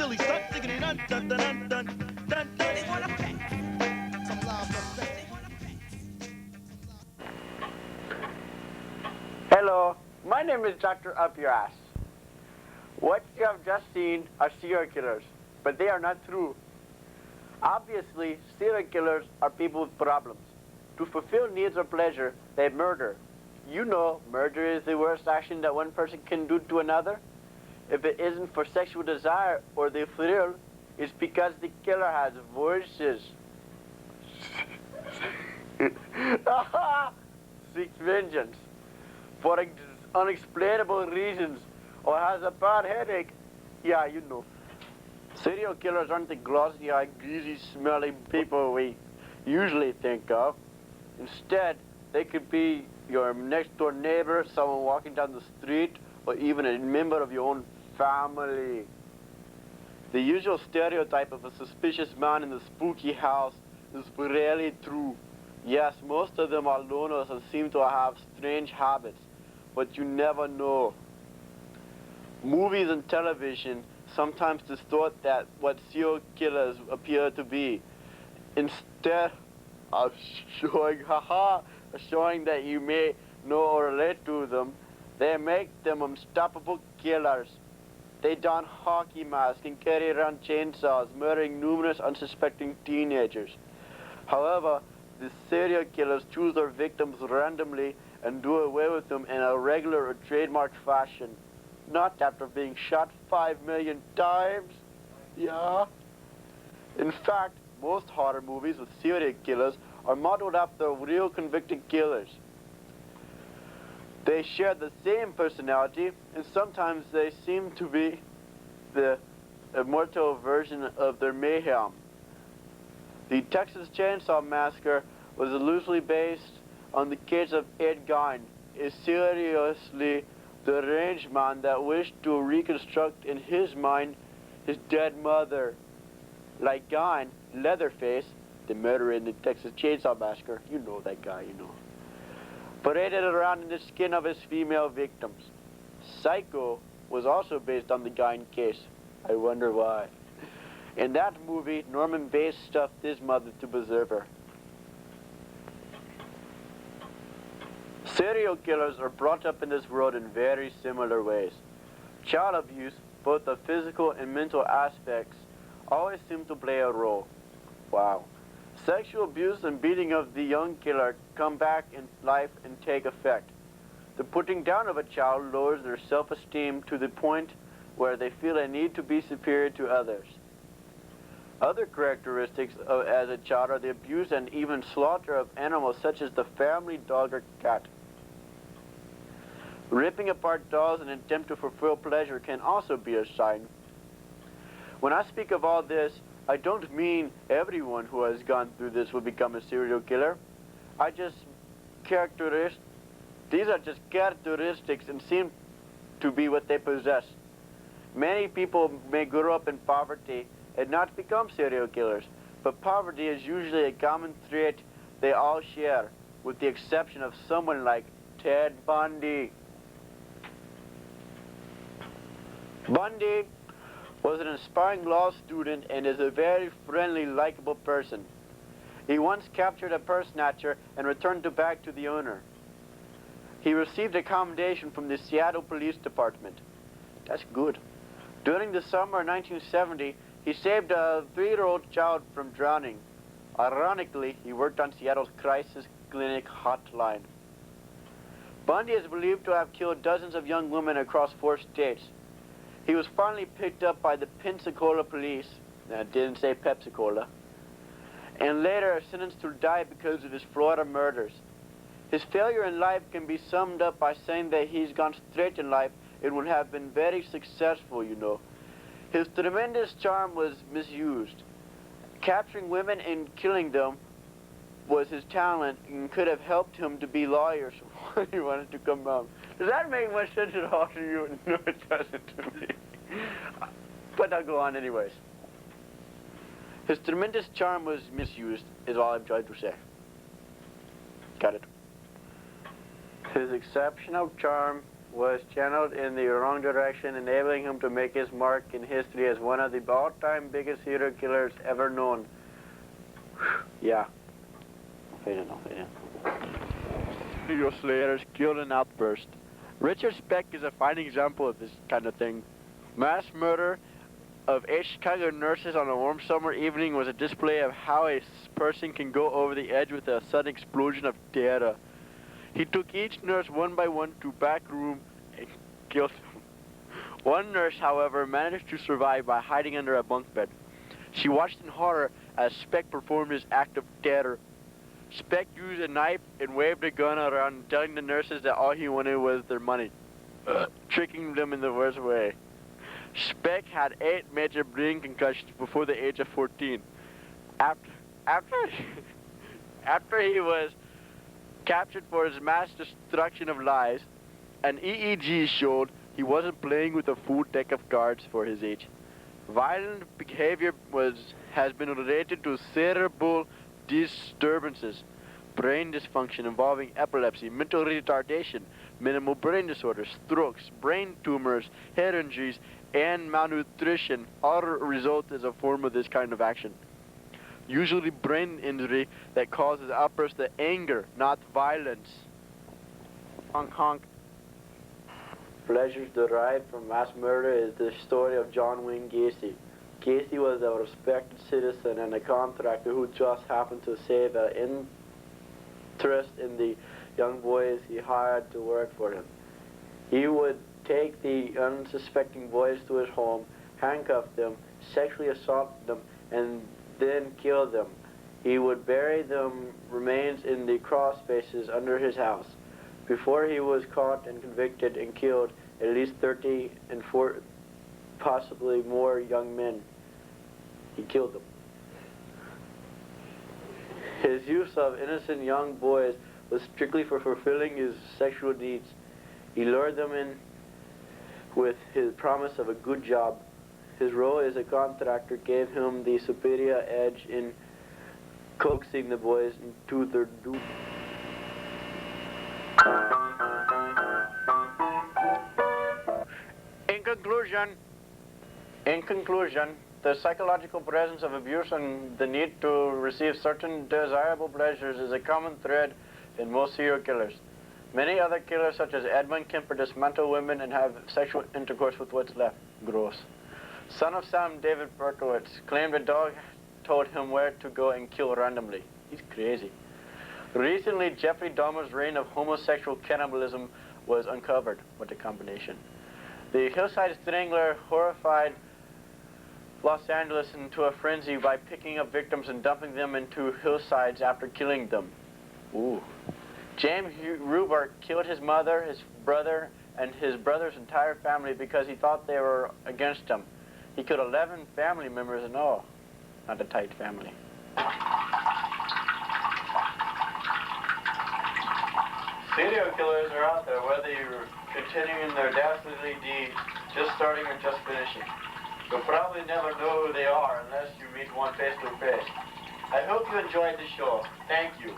Philly, son. Diggity dun dun dun dun dun dun. They wanna pack. Some live effect. Hello, my name is Dr. Up Your Ass. What you have just seen are serial killers, but they are not true. Obviously, serial killers are people with problems. To fulfill needs or pleasure, they murder. You know, murder is the worst action that one person can do to another. If it isn't for sexual desire or the thrill, it's because the killer has voices. Seeks vengeance for unexplainable reasons or has a bad headache. Yeah, you know. Serial killers aren't the glossy-eyed, greasy-smelling people we usually think of. Instead, they could be your next-door neighbor, someone walking down the street, or even a member of your own family. The usual stereotype of a suspicious man in the spooky house is rarely true. Yes, most of them are loners and seem to have strange habits, but you never know. Movies and television sometimes distort that what serial killers appear to be. Instead of showing that you may know or relate to them, they make them unstoppable killers. They don hockey masks and carry around chainsaws, murdering numerous unsuspecting teenagers. However, the serial killers choose their victims randomly and do away with them in a regular or trademark fashion. Not after being shot 5 million times. Yeah. In fact, most horror movies with serial killers are modeled after real convicted killers. They share the same personality, and sometimes they seem to be the immortal version of their mayhem. The Texas Chainsaw Massacre was loosely based on the case of Ed Gein, a seriously deranged man that wished to reconstruct in his mind his dead mother. Like Gein, Leatherface, the murderer in the Texas Chainsaw Massacre, you know that guy, you know, paraded around in the skin of his female victims. Psycho was also based on the Gein case. I wonder why. In that movie, Norman Bates stuffed his mother to preserve her. Serial killers are brought up in this world in very similar ways. Child abuse, both the physical and mental aspects, always seem to play a role. Wow. Sexual abuse and beating of the young killer come back in life and take effect. The putting down of a child lowers their self-esteem to the point where they feel a need to be superior to others. Other characteristics as a child are the abuse and even slaughter of animals such as the family dog or cat. Ripping apart dolls in an attempt to fulfill pleasure can also be a sign. When I speak of all this, I don't mean everyone who has gone through this will become a serial killer. These are just characteristics and seem to be what they possess. Many people may grow up in poverty and not become serial killers, but poverty is usually a common trait they all share, with the exception of someone like Ted Bundy. Bundy was an aspiring law student and is a very friendly, likable person. He once captured a purse snatcher and returned it back to the owner. He received a commendation from the Seattle Police Department. That's good. During the summer of 1970, he saved a 3-year-old child from drowning. Ironically, he worked on Seattle's crisis clinic hotline. Bundy is believed to have killed dozens of young women across 4 states. He was finally picked up by the Pensacola police, I didn't say Pepsi-Cola, and later sentenced to die because of his Florida murders. His failure in life can be summed up by saying that he's gone straight in life and would have been very successful, you know. His tremendous charm was misused. Capturing women and killing them was his talent and could have helped him to be lawyers when he wanted to come out. Does that make much sense at all to you? No, it doesn't to me. But I'll go on anyways. His tremendous charm was misused, is all I'm trying to say. Got it. His exceptional charm was channeled in the wrong direction, enabling him to make his mark in history as one of the all-time biggest serial killers ever known. Yeah. Fade in. Serial slayers killed in outburst. Richard Speck is a fine example of this kind of thing. Mass murder of 8 Chicago nurses on a warm summer evening was a display of how a person can go over the edge with a sudden explosion of terror. He took each nurse one by one to back room and killed them. One nurse, however, managed to survive by hiding under a bunk bed. She watched in horror as Speck performed his act of terror. Speck used a knife and waved a gun around, telling the nurses that all he wanted was their money, tricking them in the worst way. Speck had 8 major brain concussions before the age of 14. After he was captured for his mass destruction of lives, an EEG showed he wasn't playing with a full deck of cards for his age. Violent behavior has been related to cerebral disturbances, brain dysfunction involving epilepsy, mental retardation, minimal brain disorders, strokes, brain tumors, head injuries, and malnutrition all result as a form of this kind of action. Usually brain injury that causes outbursts of anger, not violence. Honk honk. Pleasures derived from mass murder is the story of John Wayne Gacy. Gacy was a respected citizen and a contractor who just happened to save an interest in the young boys he hired to work for him. He would take the unsuspecting boys to his home, handcuff them, sexually assault them, and then kill them. He would bury them remains in the crawl spaces under his house. Before he was caught and convicted and killed at least 30 and 40, possibly more young men. He killed them. His use of innocent young boys was strictly for fulfilling his sexual needs. He lured them in with his promise of a good job. His role as a contractor gave him the superior edge in coaxing the boys into their doom. In conclusion, the psychological presence of abuse and the need to receive certain desirable pleasures is a common thread in most serial killers. Many other killers, such as Edmund Kemper, dismantle women and have sexual intercourse with what's left. Gross. Son of Sam, David Berkowitz, claimed a dog told him where to go and kill randomly. He's crazy. Recently, Jeffrey Dahmer's reign of homosexual cannibalism was uncovered. What a combination. The Hillside Strangler horrified Los Angeles into a frenzy by picking up victims and dumping them into hillsides after killing them. Ooh. James Rubart killed his mother, his brother, and his brother's entire family because he thought they were against him. He killed 11 family members in all. Not a tight family. Serial killers are out there, whether you're continuing their dastardly deeds, just starting or just finishing. You'll probably never know who they are unless you meet one face to face. I hope you enjoyed the show. Thank you.